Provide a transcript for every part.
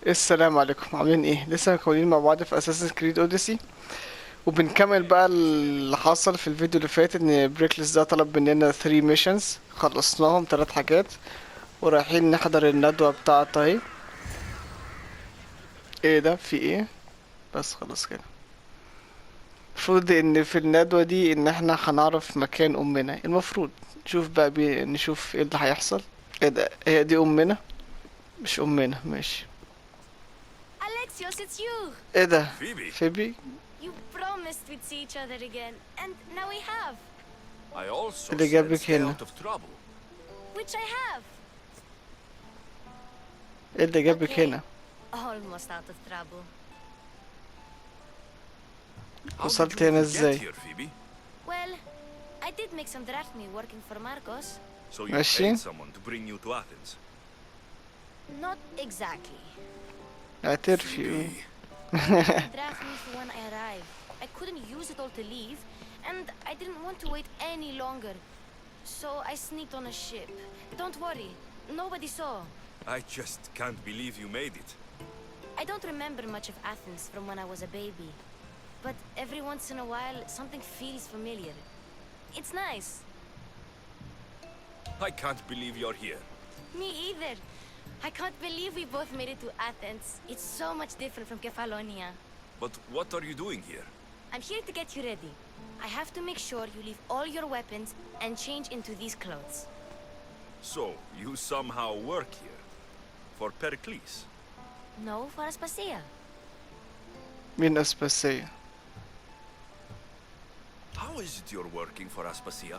السلام عليكم، عاملين ايه؟ لسه مكملين مع بعض في اساسين كريد اوديسي، وبنكمل بقى اللي حصل في الفيديو اللي فات. ان بريكلس ده طلب مننا 3 ميشنز، خلصناهم 3 حاجات ورايحين نحضر الندوة بتاعته اهي. ايه ده؟ في ايه؟ بس خلاص كده. المفروض ان في الندوة دي ان احنا هنعرف مكان امنا، المفروض نشوف بقى نشوف ايه اللي هيحصل. ايه ده؟ هي دي امنا؟ مش امنا، ماشي. Alexios, it's you! ايه ده؟ Phoebe. فيبي؟ You promised we'd see each other again, and now we have. I also اللي said جابك stay هنا؟ out of trouble. Which I have. ايه اللي جابك Okay. هنا؟ Almost out of trouble. How did وصلت you هنا even ازاي؟ get here, Phoebe? Well, I did make some drachmi working for Marcos. So you ماشي. paid someone to bring you to Athens. Not exactly. اعترفي ايه؟ Drachmi for when I arrived. I couldn't use it all to leave, and I didn't want to wait any longer. So I sneaked on a ship. Don't worry, nobody saw. I just can't believe you made it. I don't remember much of Athens from when I was a baby. But every once in a while, something feels familiar. It's nice. I can't believe you're here. Me either. I can't believe we both made it to Athens. It's so much different from Kefalonia. But what are you doing here? I'm here to get you ready. I have to make sure you leave all your weapons and change into these clothes. So, you somehow work here. For Pericles. No, for Aspasia. مين اسباسية؟ How is it you're working for Aspasia?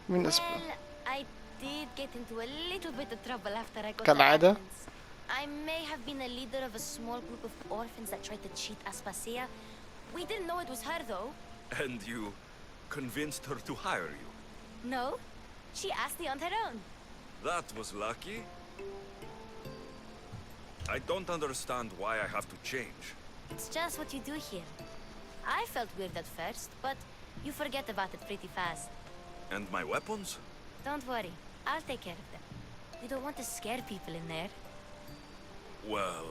مين Well, I did get into a little bit of trouble after I got to كالعادة. Athens. I may have been a leader of a small group of orphans that tried to cheat Aspasia. We didn't know it was her, though. And you convinced her to hire you. No, she asked me on her own. That was lucky. I don't understand why I have to change. It's just what you do here. I felt weird at first, but you forget about it pretty fast. And my weapons? Don't worry, I'll take care of them. You don't want to scare people in there. Well,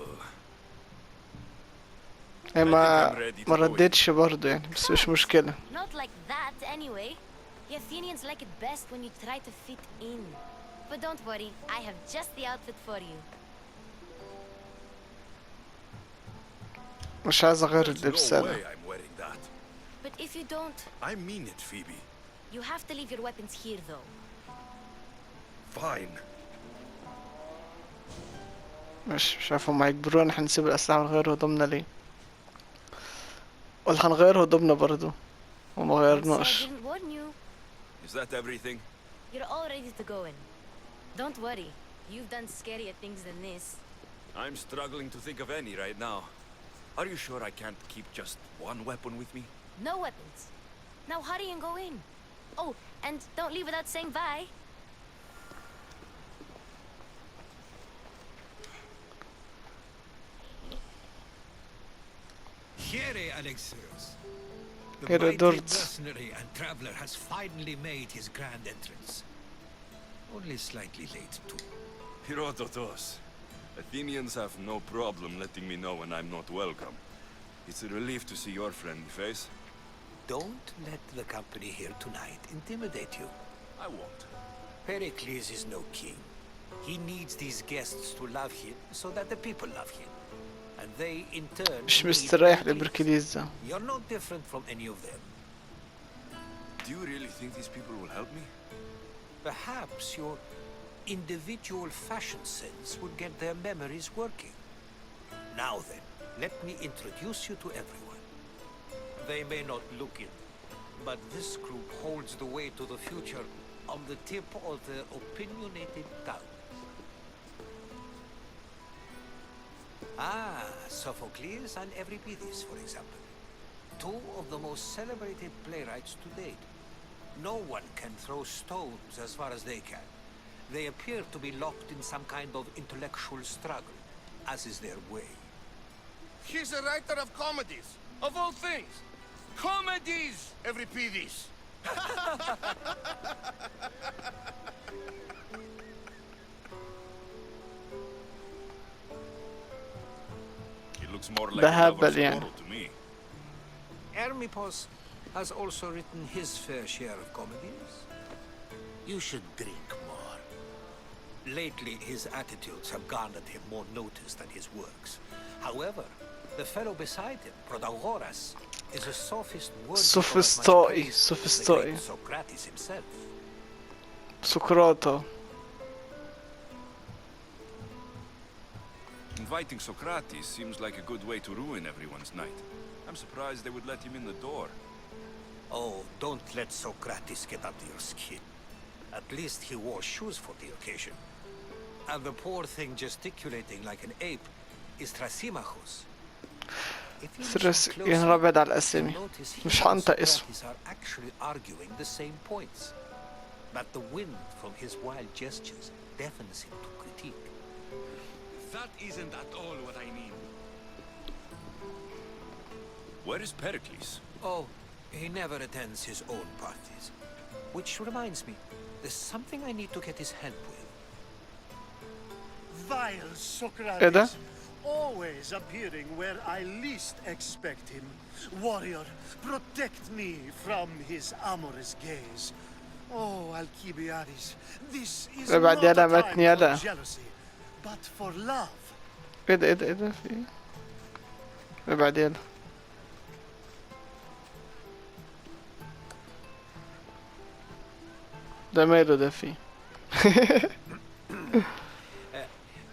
هي ما ردتش برضه يعني، بس مش مشكلة. Not like that, anyway. The Athenians like it best when you try to fit in. But don't worry, I have just the outfit for you. مش عايز اغير there's اللبس no انا. way I'm wearing that. But if you don't, I mean it, Phoebe. you have to leave your weapons here, though. Fine. مش عارف هما هيجبرونا احنا نسيب الأسلحة ونغير هدومنا ليه؟ ولا هنغير هدومنا برضه وما Let's say I غيرناش. didn't warn you. Is that everything? You're all ready to go in. Don't worry, you've done scarier things than this. I'm struggling to think of any right now. Are you sure I can't keep just one weapon with me? No weapons. Now hurry and go in. Oh, and don't leave without saying bye. Here, Alexios. The Here, mighty Dort. mercenary and traveler has finally made his grand entrance. Only slightly late, too. Herodotus. Athenians have no problem letting me know when I'm not welcome. It's a relief to see your friendly face. Don't let the company here tonight intimidate you. I won't. Pericles is no king. He needs these guests to love him so that the people love him. And they, in turn, مش need مستريح Pericles. لبركليز ده. You're no different from any of them. Do you really think these people will help me? Perhaps your individual fashion sense would get their memories working. Now then, let me introduce you to everyone. They may not look it, but this group holds the way to the future on the tip of their opinionated tongue. Ah, Sophocles and Euripides, for example. Two of the most celebrated playwrights to date. No one can throw stones as far as they can. They appear to be locked in some kind of intellectual struggle, as is their way. He's a writer of comedies, of all things. Comedies, Euripides. looks more like ده a هبل lover's يعني. quarrel to me. Hermipos has also written his fair share of comedies. You should drink more. Lately, his attitudes have garnered him more notice than his works. However, the fellow beside him, Protagoras, is a sophist worthy of as much Sophistoy, praise as the sophistoy. great Socrates himself. سقراطة. Inviting Socrates seems like a good way to ruin everyone's night. I'm surprised they would let him in the door. Oh, don't let Socrates get under your skin. At least he wore shoes for the occasion. And the poor thing gesticulating like an ape is Thrasymachus. If you listen closely, يعني رابع على you'll الأسامي. notice he مش and هنطق اسمه. Socrates are actually arguing the same points. But the wind from his wild gestures deafens him to critique. That isn't at all what I mean. Where is Pericles? Oh, he never attends his own parties. Which reminds me, there's something I need to get his help with. Vile إيه ده؟ Socrates, always appearing where I least expect him. Warrior, protect me from his amorous gaze. Oh, Alcibiades, this is لا بعد not a يلا time ماتني يلا. for jealousy, but for love. ايه ده ايه ده ايه ده في ايه؟ لا بعد يلا. ده ماله ده فيه؟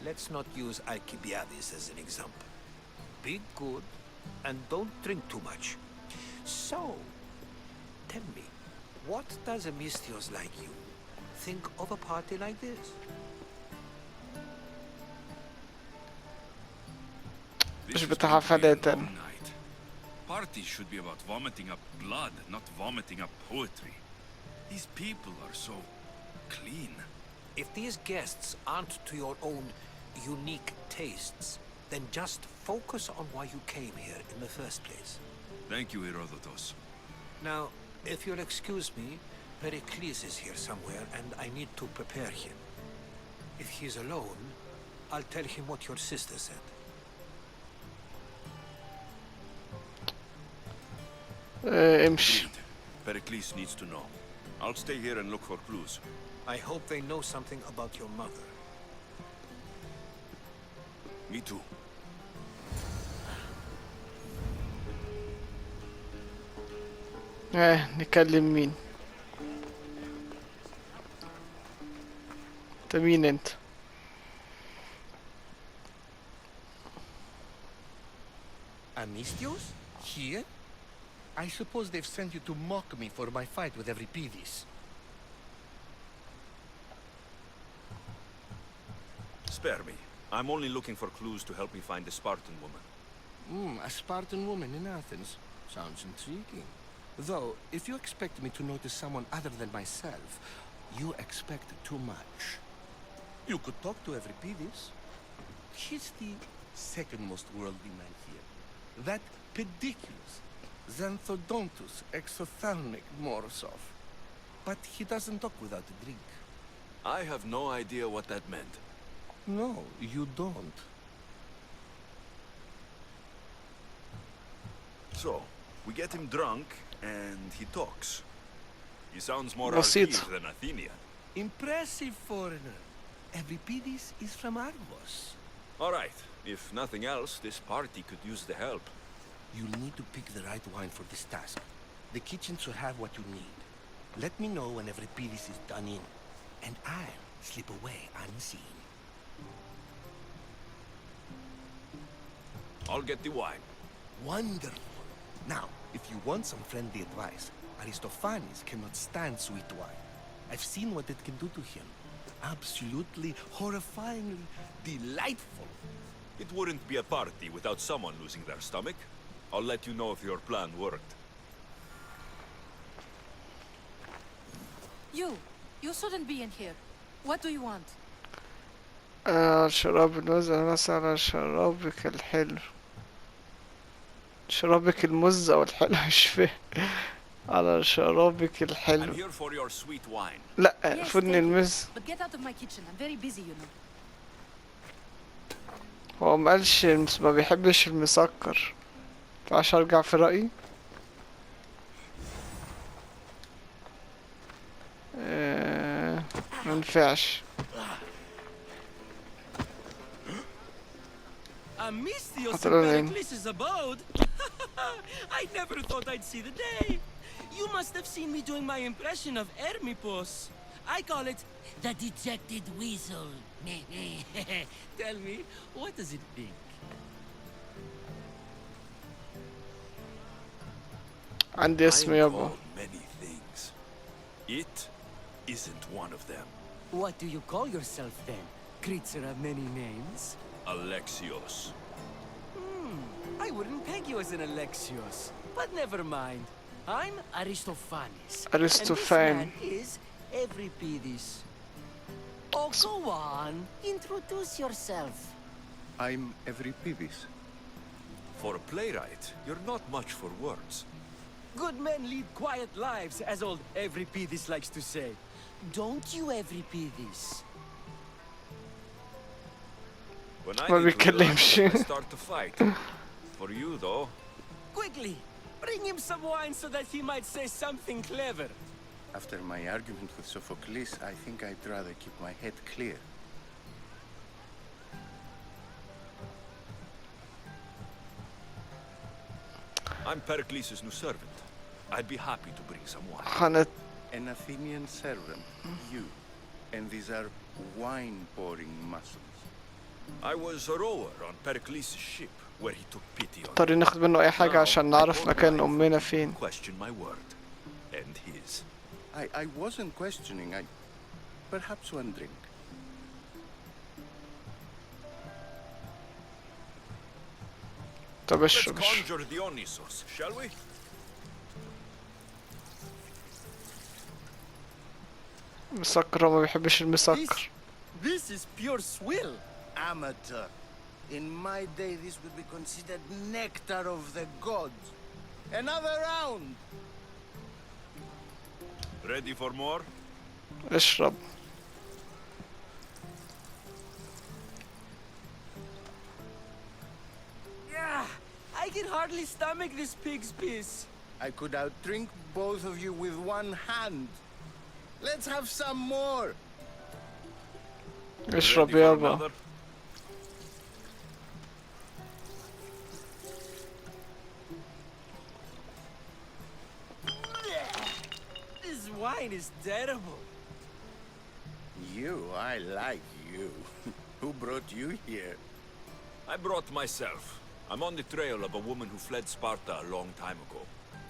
Let's not use Alcibiades as an example. Be good and don't drink too much. So, tell me, what does a Mystios like you think of a party like this? This مش is بتاع going to be a حفلات long أنا. night. Parties should be about vomiting up blood, not vomiting up poetry. These people are so clean. If these guests aren't to your own unique tastes, then just focus on why you came here in the first place. Thank you, Herodotus. Now, if you'll excuse me, Pericles is here somewhere and I need to prepare him. If he's alone, I'll tell him what your sister said. امشي. Creed. Pericles needs to know. I'll stay here and look for clues. I hope they know something about your mother. Me too. نكلم مين؟ انت مين انت؟ Amistios? Here? I suppose they've sent you to mock me for my fight with Euripides. Spare me. I'm only looking for clues to help me find a Spartan woman. A Spartan woman in Athens. Sounds intriguing. Though, if you expect me to notice someone other than myself, you expect too much. You could talk to Euripides. He's the second most worldly man here. That pediculous, xanthodontus, exothalmic Morosov. But he doesn't talk without a drink. I have no idea what that meant. No, you don't. So, we get him drunk, and he talks. He sounds more بسيط. Argive than Athenian. Impressive foreigner. Euripides is from Argos. All right. If nothing else, this party could use the help. You'll need to pick the right wine for this task. The kitchen should have what you need. Let me know when Euripides is done in, and I'll slip away unseen. I'll get the wine. Wonderful. Now, if you want some friendly advice, Aristophanes cannot stand sweet wine. I've seen what it can do to him. Absolutely, horrifyingly delightful. It wouldn't be a party without someone losing their stomach. I'll let you know if your plan worked. You shouldn't be in here. What do you want? شراب المز أنا على شرابك الحلو. شرابك المز أو الحلو مش فاهم. على شرابك I'm الحلو. here for your sweet wine. لا Yes, فن thank you. المز. But get out of my kitchen. I'm very busy, you know. هو مقالش ما بيحبش المسكر، فعشان ارجع في رأيي منفعش. هتقولوا لي abode. I never thought I'd see the day. You must have seen me doing my impression of Hermipos. I call it the dejected weasel. Tell me, what does it think? عندي اسم يابا. called many things. It isn't one of them. What do you call yourself then? Creature of many names? Alexios. I wouldn't peg you as an Alexios, but never mind. I'm Aristophanes. Aristophane. And this man is Euripides. Oh, go on. Introduce yourself. I'm Euripides. For a playwright, you're not much for words. Good men lead quiet lives, as old Euripides likes to say. Don't you, Euripides? When I ما need to relax, بيتكلمش. I start to fight. For you, though, Quickly, bring him some wine so that he might say something clever. After my argument with Sophocles, I think I'd rather keep my head clear. I'm Pericles' new servant. I'd be happy to bring some wine. هنت An Athenian servant, you. And these are wine-pouring muscles. I was a rower on Pericles' ship, where he took pity on اضطر ناخد منه اي حاجة عشان نعرف مكان امنا فين. question my word and his. I wasn't questioning, perhaps one drink. طب Let's اشرب. conjure Dionysos, shall we? مسكر، هو ما بيحبش المسكر. This is pure swill. Amateur. In my day, this would be considered nectar of the gods. Another round! Ready for more? اشرب. Yeah, I can hardly stomach this pig's piss. I could outdrink both of you with one hand. Let's have some more! اشرب Ready for يابا. another? This wine is terrible. You, I like you. Who brought you here? I brought myself. I'm on the trail of a woman who fled Sparta a long time ago.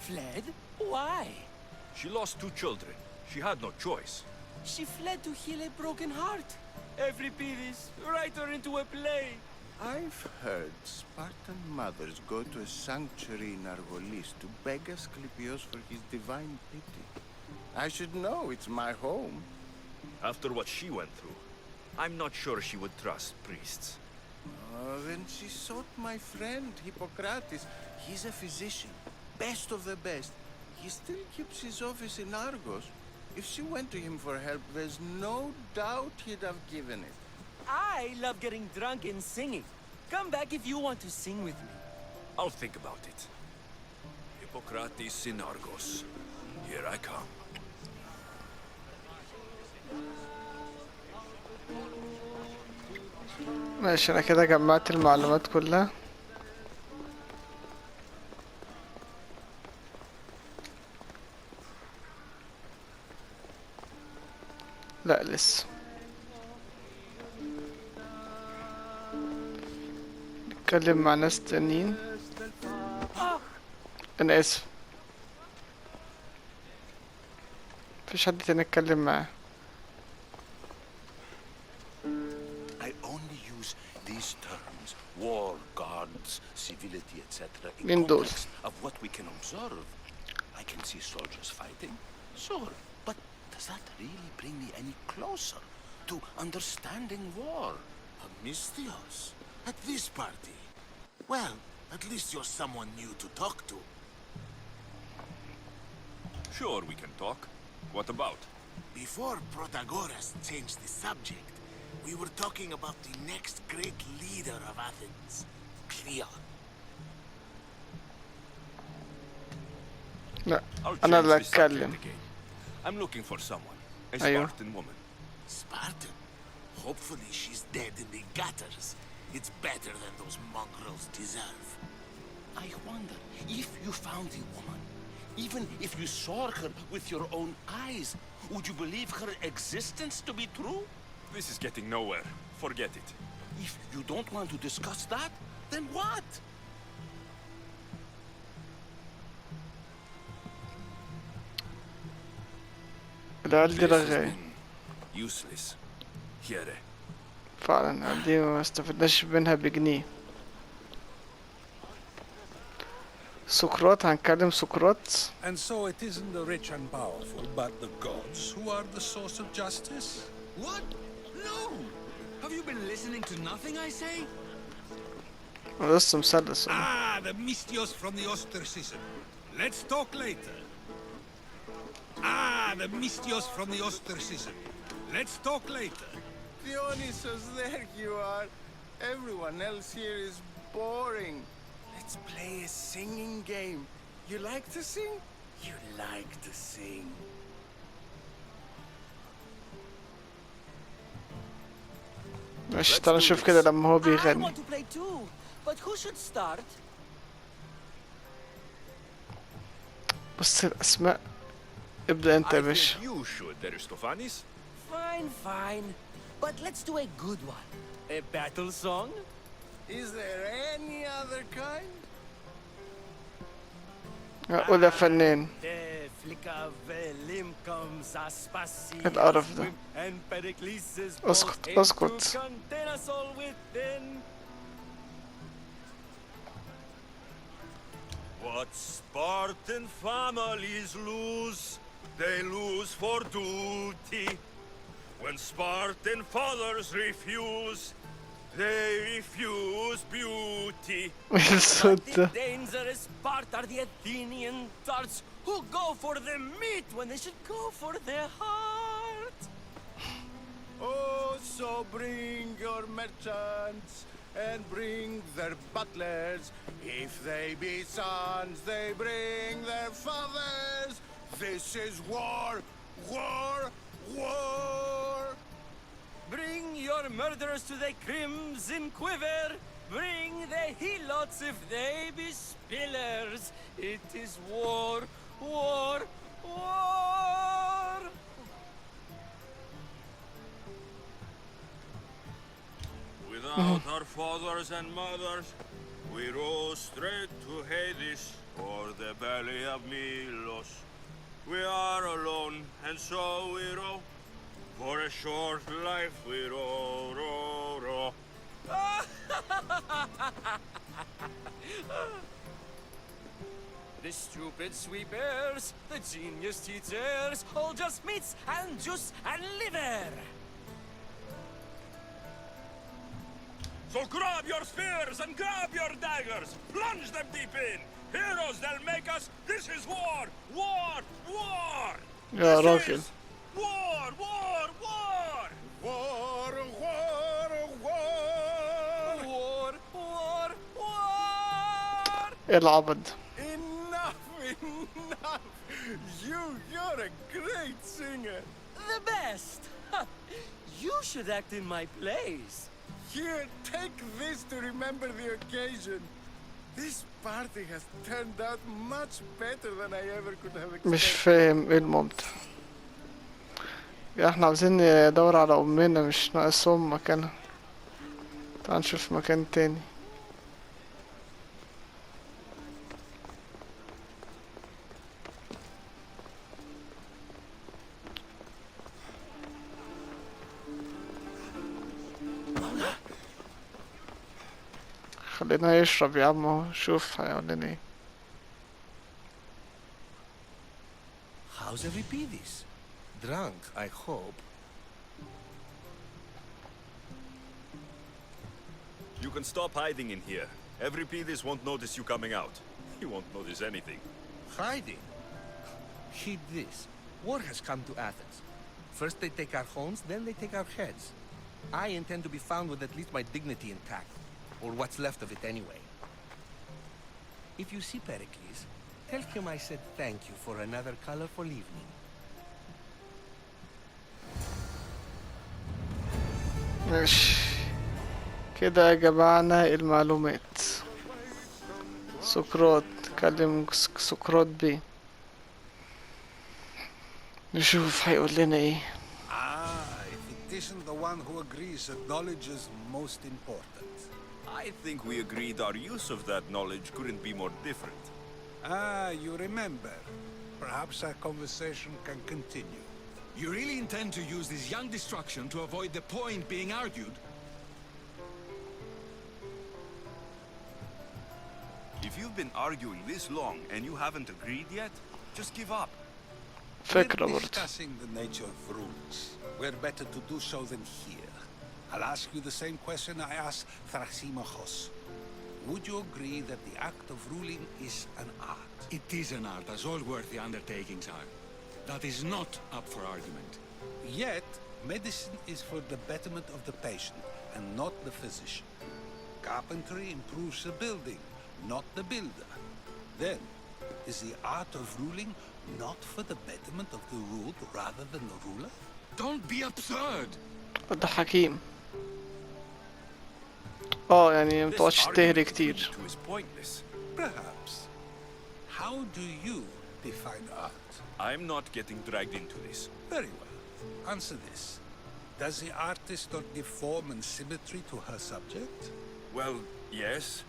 Fled? Why? She lost 2 children. She had no choice. She fled to heal a broken heart. Euripides, write her into a play. I've heard Spartan mothers go to a sanctuary in Argolis to beg Asclepios for his divine pity. I should know, it's my home. After what she went through, I'm not sure she would trust priests. Then she sought my friend, Hippocrates. He's a physician, best of the best. He still keeps his office in Argos. If she went to him for help, there's no doubt he'd have given it. I love getting drunk and singing. Come back if you want to sing with me. I'll think about it. Hippocrates in Argos. Here I come. ماشي، انا كده جمعت المعلومات كلها. لا لسه. نتكلم مع ناس تانيين. انا اسف، مفيش حد تاني اتكلم معاه. I only use these terms, war, gods, civility, etc. in Min dol. context of what we can observe. I can see soldiers fighting, sure, but does that really bring me any closer to understanding war? Amistios? At this party? Well, at least you're someone new to talk to. Sure, we can talk. What about? Before Protagoras changed the subject, We were talking about the next great leader of Athens, Cleon. لا I'll انا change اللي the subject اتكلم. again. I'm looking for someone. A أيوه. Spartan woman. Spartan? Hopefully she's dead in the gutters. It's better than those mongrels deserve. I wonder if you found the woman, even if you saw her with your own eyes, would you believe her existence to be true? This is getting nowhere. Forget it. If you don't want to discuss that, then what? العيال دي This has رغاية been useless. Here. فعلا. العيال دي ما استفدناش منها بجنيه. سقراط، هنكلم سقراط. And so it isn't the rich and powerful, but the gods who are the source of justice? What? No! Have you been listening to nothing I say? لسه مثلث. Ah, the Mystios from the ostracism. Let's talk later. Ah, the Mystios from the ostracism. Let's talk later. Dionysus, there you are. Everyone else here is boring. Let's play a singing game. You like to sing? You like to sing. ماشي، تعالى نشوف كده لما هو I بيغني. want to play too, but who should start? بص الأسماء. ابدأ أنت يا I باشا. think you should, Aristophanes. Fine, fine. But let's do a good one. A battle song? Is there any other kind? قول يا فنان. القرف ده. اسكت اسكت. What Spartan families lose, they lose for duty. When Spartan fathers refuse, they refuse beauty. الصوت The ده. dangerous part are the Athenian tarts who go for the meat when they should go for their heart. Oh, so bring your merchants and bring their butlers. If they be sons, they bring their fathers. This is war, war, war. Bring your murderers to the crimson quiver. Bring the helots if they be spillers. It is war, war, war. Without our fathers and mothers, we rose straight to Hades or the belly of Milos. We are alone, and so we row. For a short life we row, row, row. The stupid sweepers, the genius teachers, all just meats and juice and liver. So grab your spears and grab your daggers, plunge them deep in. Heroes, they'll make us. This is war, war, war. يا This راجل. is war, war, war. War, war, war. War, war, war. ايه العبط ده؟ Enough, enough. You're a great singer. The best. You should act in my plays. Here, take this to remember the occasion. This party has turned out much better than I ever could have مش expected. فاهم ايه الممتع. احنا عاوزين ندور على امنا، مش ناقصهم مكانها. تعال نشوف مكان تاني. خلينا يشرب يا عم اهو، شوف هيقول لنا ايه. How's Euripides? Drunk, I hope. You can stop hiding in here. Euripides won't notice you coming out. He won't notice anything. Hiding? Heed this. War has come to Athens. First they take our homes, then they take our heads. I intend to be found with at least my dignity intact, or what's left of it anyway. If you see Pericles, tell him I said thank you for another colorful evening. ماشي كده جمعنا المعلومات. سقراط كلم سقراط بيه، نشوف هيقول لنا ايه. If it isn't the one who agrees that knowledge is most important. I think we agreed our use of that knowledge couldn't be more different. You remember. Perhaps our conversation can continue. You really intend to use this young destruction to avoid the point being argued? If you've been arguing this long and you haven't agreed yet, just give up. فكرة We're برضه. discussing the nature of rules. We're better to do so than here. I'll ask you the same question I asked Thrasymachos. Would you agree that the act of ruling is an art? It is an art, as all worthy undertakings are. That is not up for argument. Yet, medicine is for the betterment of the patient and not the physician. Carpentry improves the building, not the builder. Then, is the art of ruling not for the betterment of the ruled rather than the ruler? Don't be absurd! ده حكيم. يعني متقعدش تهري كتير. Is pointless. Perhaps. How do you define art? I'm not getting dragged into this. Very well. Answer this. Does the artist not give form and symmetry to her subject? Well, yes.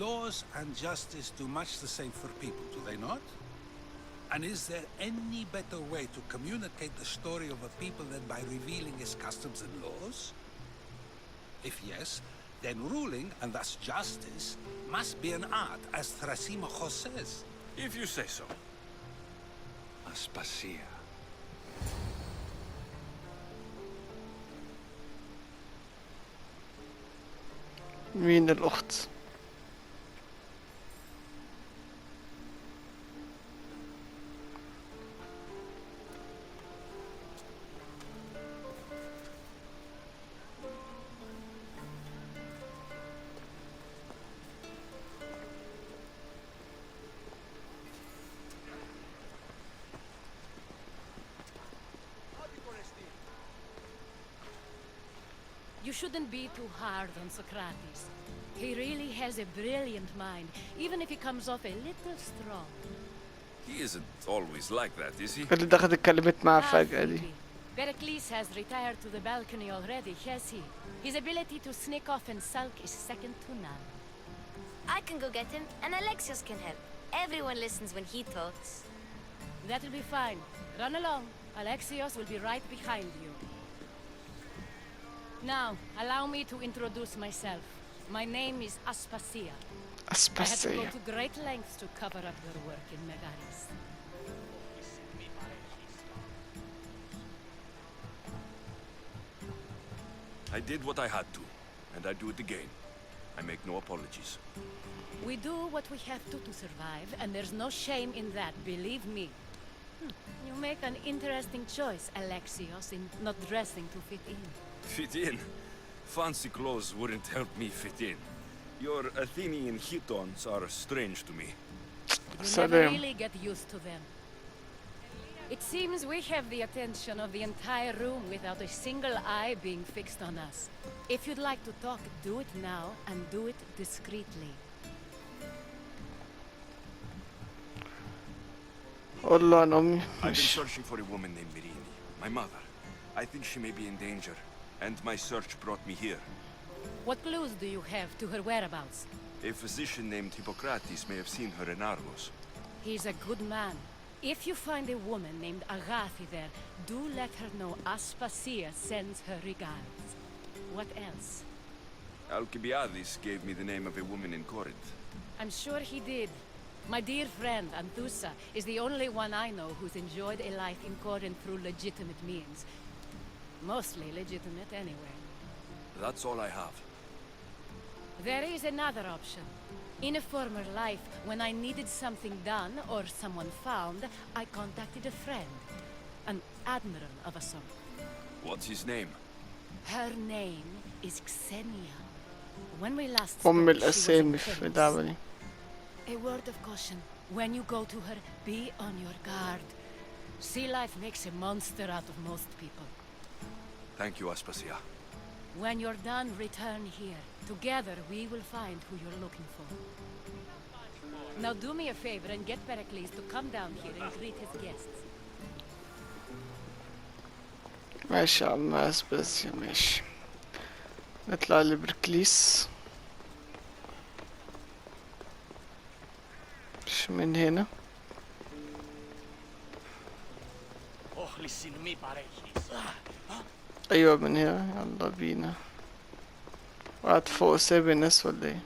Laws and justice do much the same for people, do they not? And is there any better way to communicate the story of a people than by revealing its customs and laws? If yes, then ruling, and thus justice, must be an art, as Thrasymachos says. If you say so. Aspasia. مين الأخت؟ You shouldn't be too hard on Socrates. He really has a brilliant mind, even if he comes off a little strong. He isn't always like that, is he? اللي دخلت اتكلمت معاه فجأة دي. Pericles has retired to the balcony already, has he? His ability to sneak off and sulk is second to none. I can go get him, and Alexios can help. Everyone listens when he talks. That'll be fine. Run along. Alexios will be right behind you. Now, allow me to introduce myself. My name is Aspasia. I had to go to great lengths to cover up your work in Megaris. I did what I had to, and I do it again. I make no apologies. We do what we have to survive, and there's no shame in that, believe me. You make an interesting choice, Alexios, in not dressing to fit in. Fit in? Fancy clothes wouldn't help me fit in. Your Athenian chitons are strange to me. You never really get used to them. It seems we have the attention of the entire room without a single eye being fixed on us. If you'd like to talk, do it now, and do it discreetly. I've been searching for a woman named Mirini, my mother. I think she may be in danger, and my search brought me here. What clues do you have to her whereabouts? A physician named Hippocrates may have seen her in Argos. He's a good man. If you find a woman named Agathi there, do let her know Aspasia sends her regards. What else? Alcibiades gave me the name of a woman in Corinth. I'm sure he did. My dear friend, Anthusa, is the only one I know who's enjoyed a life in Corinth through legitimate means. Mostly legitimate anyway. That's all I have. There is another option. In a former life, when I needed something done or someone found, I contacted a friend. An admiral of a sort. What's his name? Her name is Xenia. When we last أم spoke, she was الأسامي في infamous. اللعبة دي. A word of caution. When you go to her, be on your guard. Sea life makes a monster out of most people. Thank you, Aspasia. When you're done, return here. Together, we will find who you're looking for. Now do me a favor and get Pericles to come down here and greet his guests. ماشي يا عم اسباسيا، ماشي. نطلع لبركليس. مش من هنا. ايوه من هنا، يلا بينا. قاعد فوق سايب الناس ولا ايه؟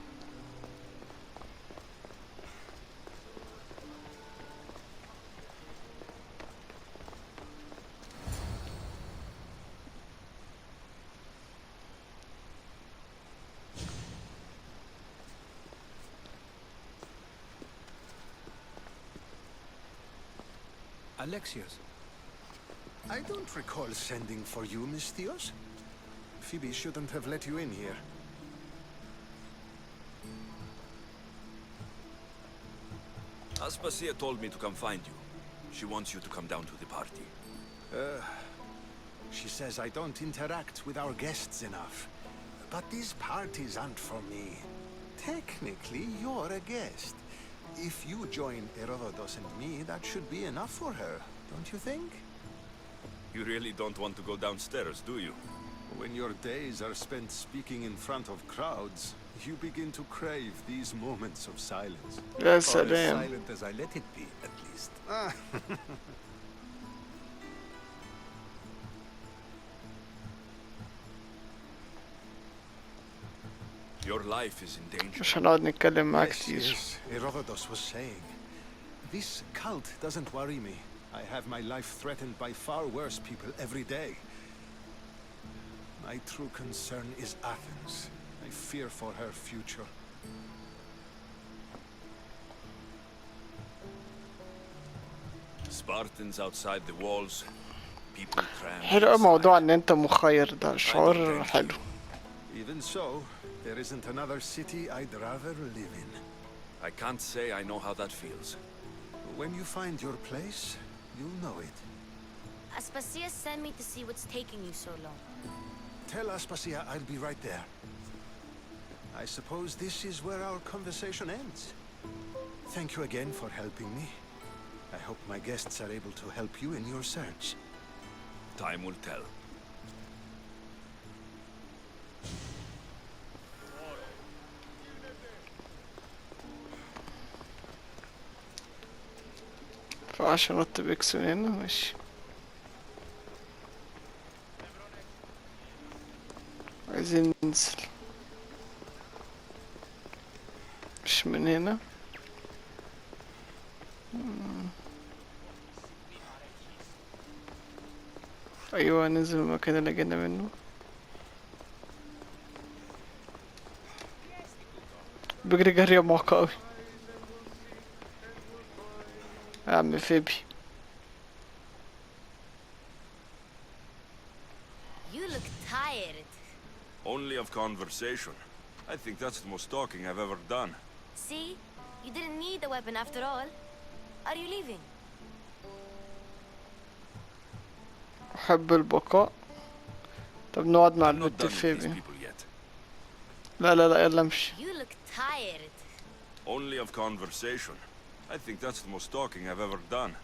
Alexios, I don't recall sending for you, Mistios. Phoebe shouldn't have let you in here. Aspasia told me to come find you. She wants you to come down to the party. She says I don't interact with our guests enough. But these parties aren't for me. Technically, you're a guest. If you join Herodotus and me, that should be enough for her, don't you think? You really don't want to go downstairs, do you? When your days are spent speaking in front of crowds, you begin to crave these moments of silence. Yes, or I as am. silent as I let it be, at least. Your life is in danger. مش هنقعد نتكلم معاك Yes, كتير. yes, Herodotus was saying. This cult doesn't worry me. I have my life threatened by far worse people every day. My true concern is Athens. I fear for her future. Spartans outside the walls. People crammed. حلو أوي موضوع ان انت مخير، ده شعور حلو. Even so, there isn't another city I'd rather live in. I can't say I know how that feels. When you find your place, you'll know it. Aspasia sent me to see what's taking you so long. Tell Aspasia I'll be right there. I suppose this is where our conversation ends. Thank you again for helping me. I hope my guests are able to help you in your search. Time will tell. فعشان نط بيكس من هنا، ماشي. عايزين ننزل. مش من هنا. ايوه ننزل من المكان اللي جينا منه. بجري جري معاق اوي يا عم فيبي. You look tired. Only of conversation. I think that's the most talking I've ever done. See? You didn't need the weapon after all. Are you leaving? أحب البقاء. طب نقعد مع I'm not البت done with these فيبي. people yet. لا لا لا يلا امشي. You look tired. Only of conversation. I think that's the most talking I've ever done.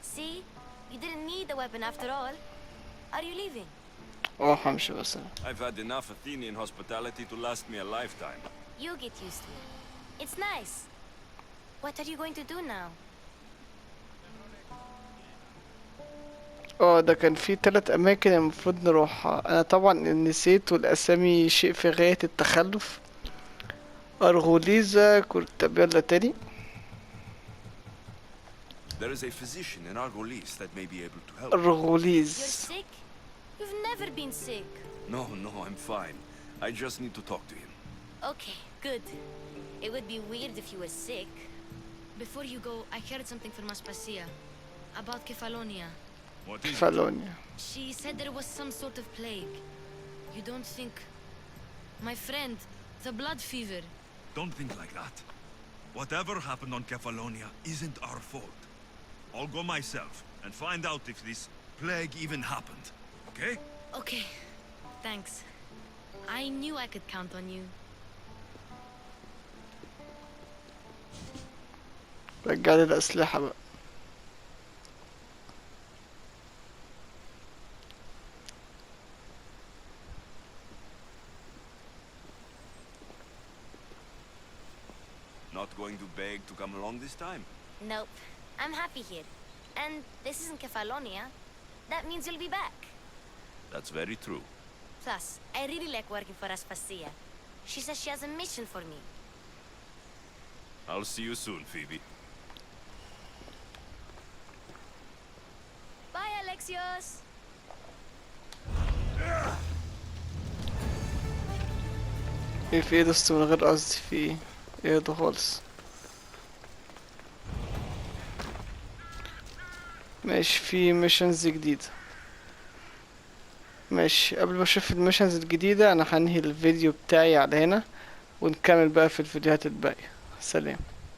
See? You didn't need the weapon after all. Are you leaving? اه همشي بس أنا. I've had enough Athenian hospitality to last me a lifetime. You get used to it. It's nice. What are you going to do now? اه ده كان في 3 اماكن المفروض نروحها. انا طبعا نسيت، والاسامي شيء في غاية التخلف. ارغوليزا كورتابيلا تاني. There is a physician in Argolis that may be able to help. You're ارغوليز. sick? You've never been sick. No, I'm fine. I just need to talk to him. Okay, good. It would be weird if you were sick. Before you go, I heard something from Aspasia about Kefalonia. What is it? فالونيا. She said there was some sort of plague. You don't think... My friend, the blood fever. Don't think like that. Whatever happened on Kefalonia isn't our fault. I'll go myself and find out if this plague even happened. Okay? Okay. Thanks. I knew I could count on you. رجعلي الأسلحة بقى. Not going to beg to come along this time? Nope. I'm happy here. And this isn't Kefalonia. That means you'll be back. That's very true. Plus, I really like working for Aspasia. She says she has a mission for me. I'll see you soon, Phoebe. Bye, Alexios! ايه في ايه دوست من غير قصدي في ايه؟ ايه ده خالص. ماشي في ميشنز جديدة. ماشي قبل ما اشوف الميشنز الجديدة انا هنهي الفيديو بتاعي على هنا ونكمل بقى في الفيديوهات الباقية. سلام.